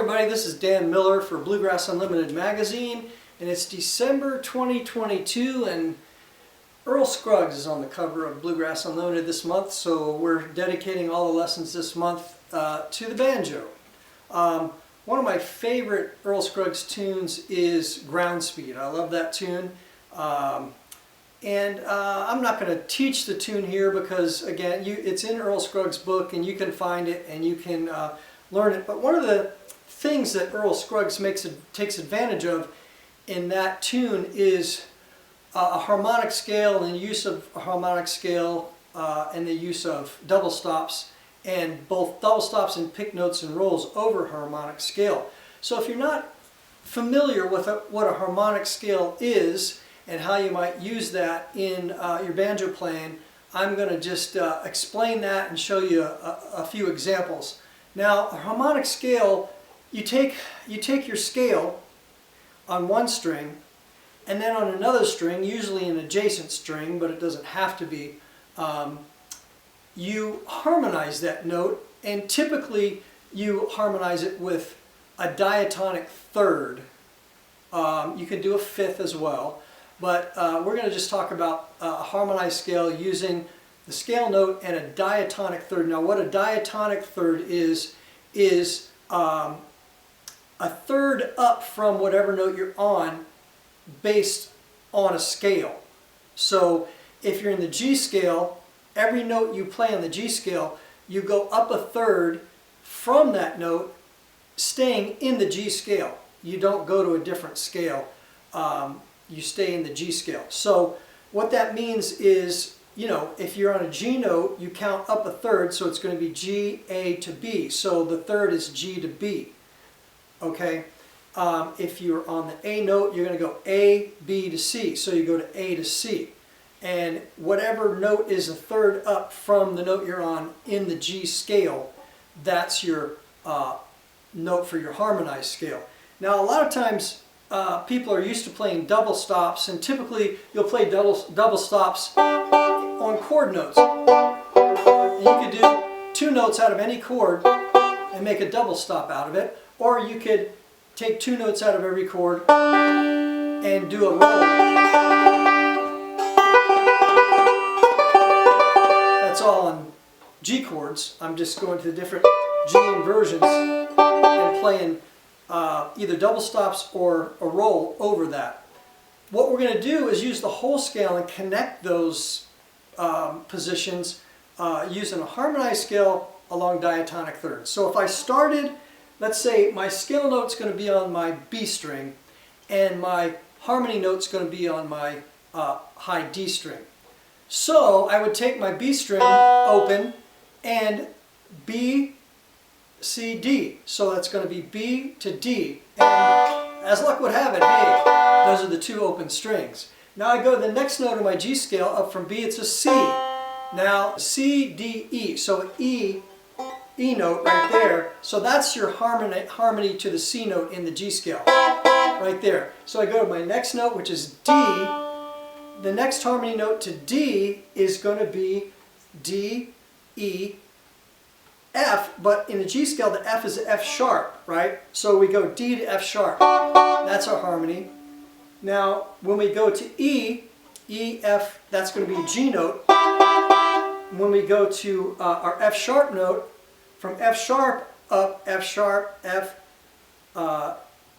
everybody, this is Dan Miller for Bluegrass Unlimited magazine, and it's December 2022, and Earl Scruggs is on the cover of Bluegrass Unlimited this month, so we're dedicating all the lessons this month to the banjo. One of my favorite Earl Scruggs tunes is Ground Speed. I love that tune. I'm not going to teach the tune here because, again, it's in Earl Scruggs' book and you can find it and you can learn it. But one of the things that Earl Scruggs takes advantage of in that tune is a harmonic scale and the use of a harmonic scale and the use of double stops, and both double stops and pick notes and rolls over harmonic scale. So if you're not familiar with what a harmonic scale is and how you might use that in your banjo playing, I'm going to just explain that and show you a few examples. Now, a harmonic scale, you take your scale on one string, and then on another string, usually an adjacent string, but it doesn't have to be, you harmonize that note, and typically you harmonize it with a diatonic third. You can do a fifth as well, but we're going to just talk about a harmonized scale using the scale note and a diatonic third. Now, what a diatonic third is a third up from whatever note you're on based on a scale. So if you're in the G scale, every note you play on the G scale, you go up a third from that note, staying in the G scale. You don't go to a different scale. You stay in the G scale. So what that means is, you know, if you're on a G note, you count up a third, so it's going to be G, A to B. So the third is G to B. Okay? If you're on the A note, you're going to go A, B to C. So you go to A to C. And whatever note is a third up from the note you're on in the G scale, that's your note for your harmonized scale. Now, a lot of times people are used to playing double stops, and typically you'll play double stops on chord notes. And you could do two notes out of any chord and make a double stop out of it, or you could take two notes out of every chord and do a roll. That's all on G chords. I'm just going to the different G inversions and playing either double stops or a roll over that. What we're going to do is use the whole scale and connect those positions using a harmonized scale along diatonic thirds. So if I started, let's say my scale note's going to be on my B string and my harmony note's going to be on my high D string. So I would take my B string open and B, C, D. So that's going to be B to D. And as luck would have it, hey, those are the two open strings. Now I go to the next note of my G scale, up from B, it's a C. Now C, D, E. So E note right there. So that's your harmony to the C note in the G scale, right there. So I go to my next note, which is D. The next harmony note to D is going to be D, E, F, but in the G scale, the F is F sharp, right? So we go D to F sharp. That's our harmony. Now, when we go to E, E, F, that's going to be a G note. When we go to our F sharp note, from F sharp up, F sharp, F,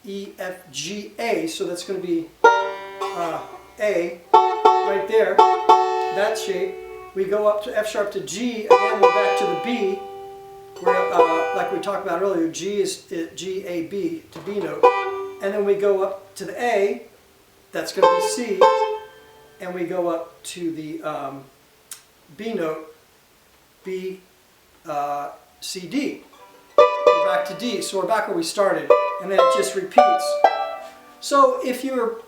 E, F, G, A. So that's going to be A right there, that shape. We go up to F sharp to G, again we're back to the B, where, like we talked about earlier, G is G, A, B to B note. And then we go up to the A, that's going to be C, and we go up to the B note, B, C, D. We're back to D, so we're back where we started, and then it just repeats. So if you're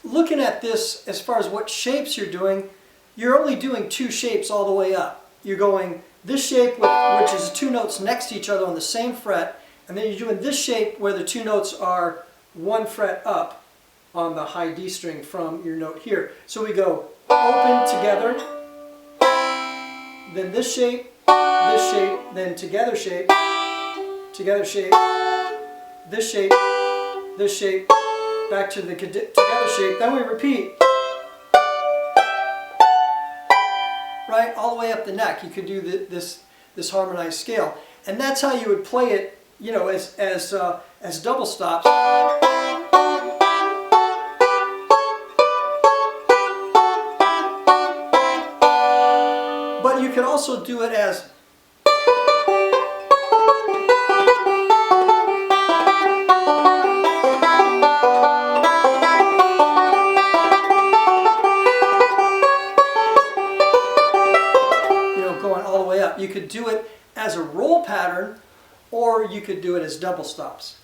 looking at this as far as what shapes you're doing, you're only doing two shapes all the way up. You're going this shape, which is two notes next to each other on the same fret, and then you're doing this shape where the two notes are one fret up on the high D string from your note here. So we go open together, then this shape, then together shape, this shape, back to the together shape, then we repeat. Right, all the way up the neck. You could do this harmonized scale, and that's how you would play it, you know, as double stops. But you could also do it as up. You could do it as a roll pattern, or you could do it as double stops.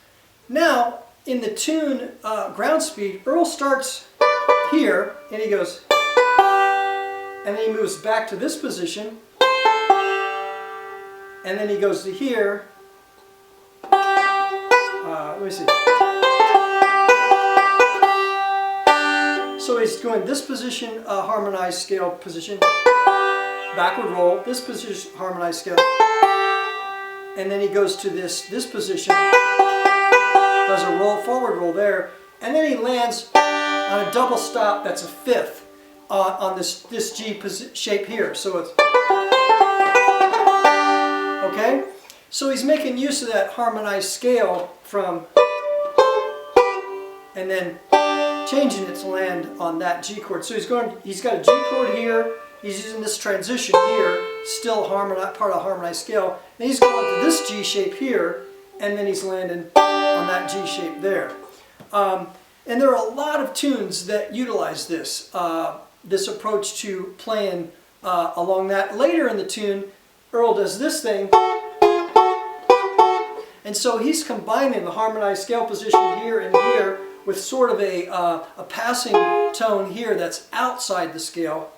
Now, in the tune ground speed, Earl starts here, and he goes, and then he moves back to this position, and then he goes to here. Let me see. So he's going this position, harmonized scale position, backward roll, this position, harmonized scale, and then he goes to this position, does a roll, forward roll there, and then he lands on a double stop that's a fifth on this G shape here. So it's okay. So he's making use of that harmonized scale from, and then changing it to land on that G chord. So he's got a G chord here. He's using this transition here, still part of harmonized scale. Then he's going to this G shape here, and then he's landing on that G shape there. And there are a lot of tunes that utilize this this approach to playing along that. Later in the tune, Earl does this thing, and so he's combining the harmonized scale position here and here with sort of a passing tone here that's outside the scale.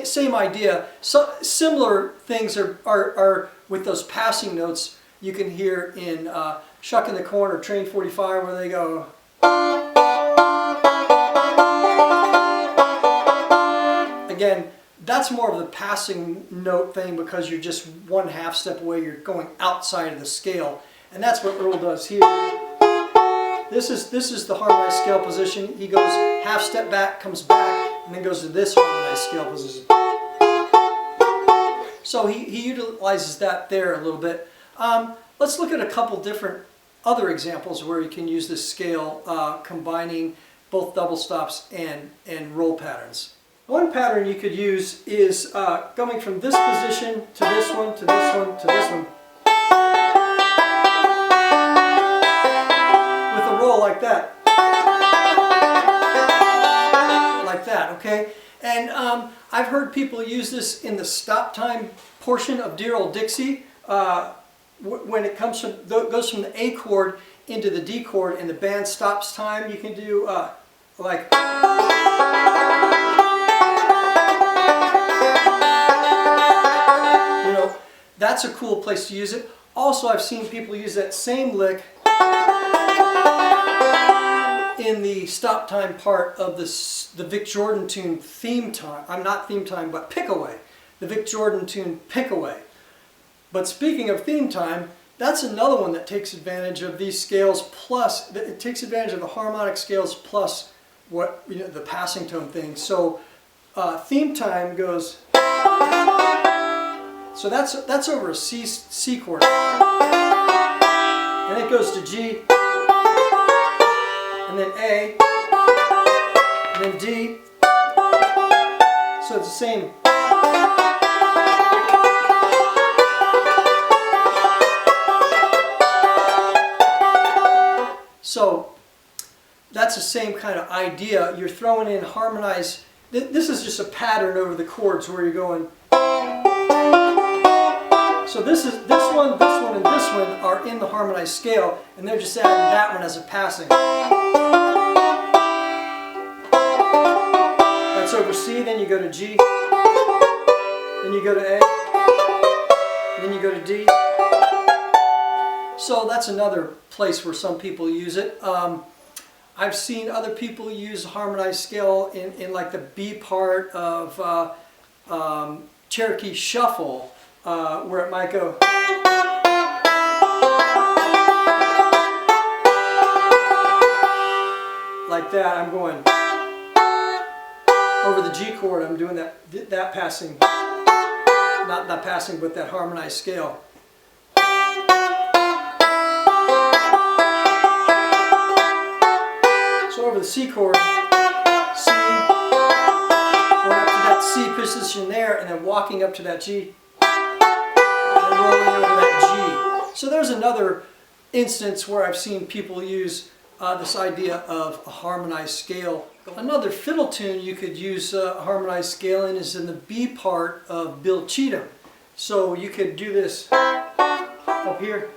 Same idea. So similar things are with those passing notes you can hear in Shuck in the Corn or Train 45, where they go. Again, that's more of the passing note thing because you're just one half step away, you're going outside of the scale. And that's what Earl does here. This is the harmonized scale position. He goes half step back, comes back, and then goes to this harmonized scale position. So he utilizes that there a little bit. Let's look at a couple different other examples where you can use this scale combining both double stops and roll patterns. One pattern you could use is going from this position to this one, to this one, to this one, with a roll like that. Like that, okay? And I've heard people use this in the stop time portion of Dear Old Dixie. When it goes from the A chord into the D chord and the band stops time, you can do like. You know, that's a cool place to use it. Also, I've seen people use that same lick in the stop time part of the Vic Jordan tune Theme Time. I'm not Theme Time, but Pick Away. The Vic Jordan tune Pick Away. But speaking of theme time, that's another one that takes advantage of these scales plus, it takes advantage of the harmonic scales plus what, you know, the passing tone thing. So theme time goes, so that's over a C chord. And it goes to G, and then A, and then D. So it's the same. So that's the same kind of idea. You're throwing in harmonized. This is just a pattern over the chords where you're going. So this one, and this one are in the harmonized scale, and they're just adding that one as a passing. That's over C, then you go to G, then you go to A, then you go to D. So that's another place where some people use it. I've seen other people use harmonized scale in like the B part of Cherokee Shuffle, where it might go like that. I'm going over the G chord. I'm doing that passing, not passing, but that harmonized scale. So over the C chord, C, going up to that C position there, and then walking up to that G, and then rolling over that G. So there's another instance where I've seen people use this idea of a harmonized scale. Another fiddle tune you could use a harmonized scale in is in the B part of Bill Cheatham. So you could do this up here.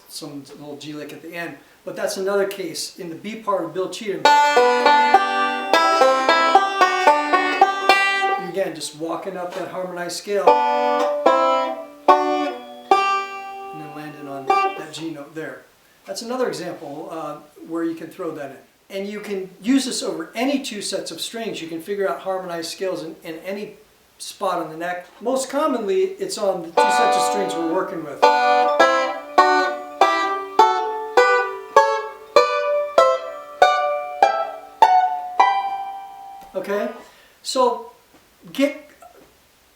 Some little G lick at the end. But that's another case in the B part of Bill Cheatham. Again, just walking up that harmonized scale and then landing on that G note there. That's another example where you can throw that in. And you can use this over any two sets of strings. You can figure out harmonized scales in any spot on the neck. Most commonly, it's on the two sets of strings we're working with. Okay, so get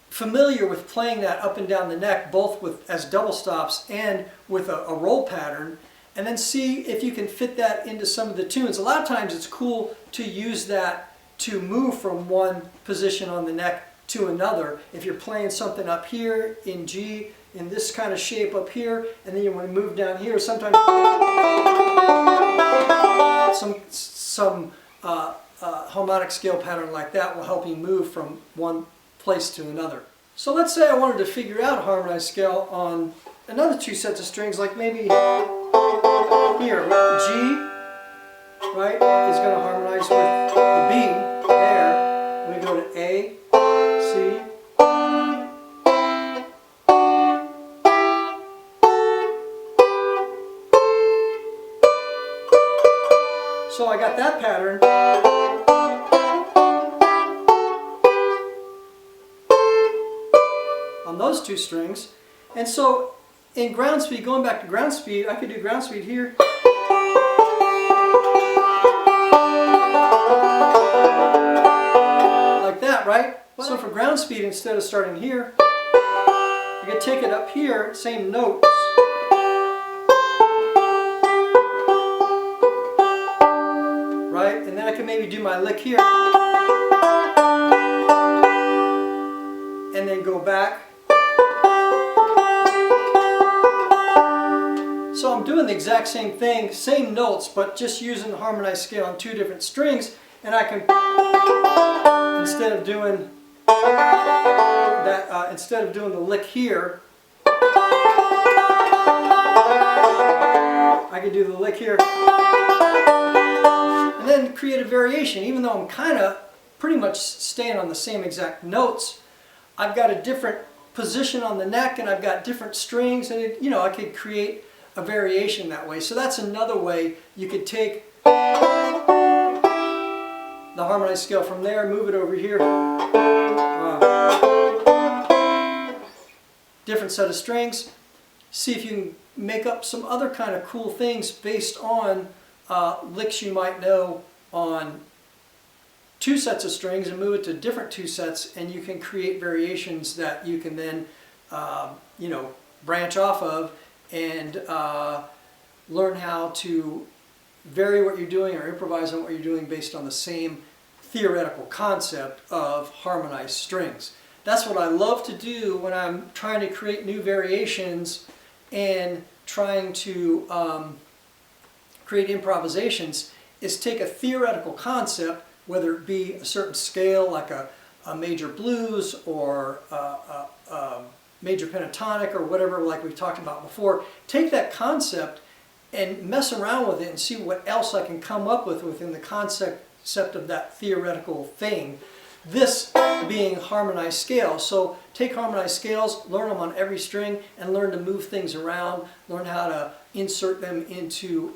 familiar with playing that up and down the neck, both with as double stops and with a roll pattern, and then see if you can fit that into some of the tunes. A lot of times it's cool to use that to move from one position on the neck to another. If you're playing something up here in G, in this kind of shape up here, and then you want to move down here, sometimes some harmonic scale pattern like that will help you move from one place to another. So let's say I wanted to figure out a harmonized scale on another two sets of strings, like maybe here, G, right, is going to harmonize with the B there. We go to A, C, so I got that pattern. On those two strings. And so in ground speed, going back to ground speed, I could do ground speed here. Like that, right? So for ground speed, instead of starting here, I could take it up here, same notes. Right? And then I can maybe do my lick here. And then go back. So I'm doing the exact same thing, same notes, but just using the harmonized scale on two different strings, and I can, instead of doing the lick here, I can do the lick here, and then create a variation. Even though I'm kind of pretty much staying on the same exact notes, I've got a different position on the neck, and I've got different strings, and I could create a variation that way. So that's another way you could take the harmonized scale from there, move it over here. Different set of strings. See if you can make up some other kind of cool things based on licks you might know on two sets of strings, and move it to different two sets, and you can create variations that you can then branch off of and learn how to vary what you're doing or improvise on what you're doing based on the same theoretical concept of harmonized strings. That's what I love to do when I'm trying to create new variations and trying to create improvisations, is take a theoretical concept, whether it be a certain scale like a major blues or major pentatonic or whatever, like we've talked about before. Take that concept and mess around with it and see what else I can come up with within the concept of that theoretical thing This being harmonized scales. So take harmonized scales, learn them on every string, and learn to move things around, learn how to insert them into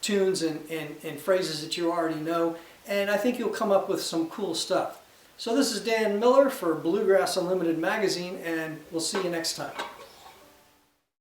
tunes and phrases that you already know, and I think you'll come up with some cool stuff. So this is Dan Miller for Bluegrass Unlimited magazine, and we'll see you next time.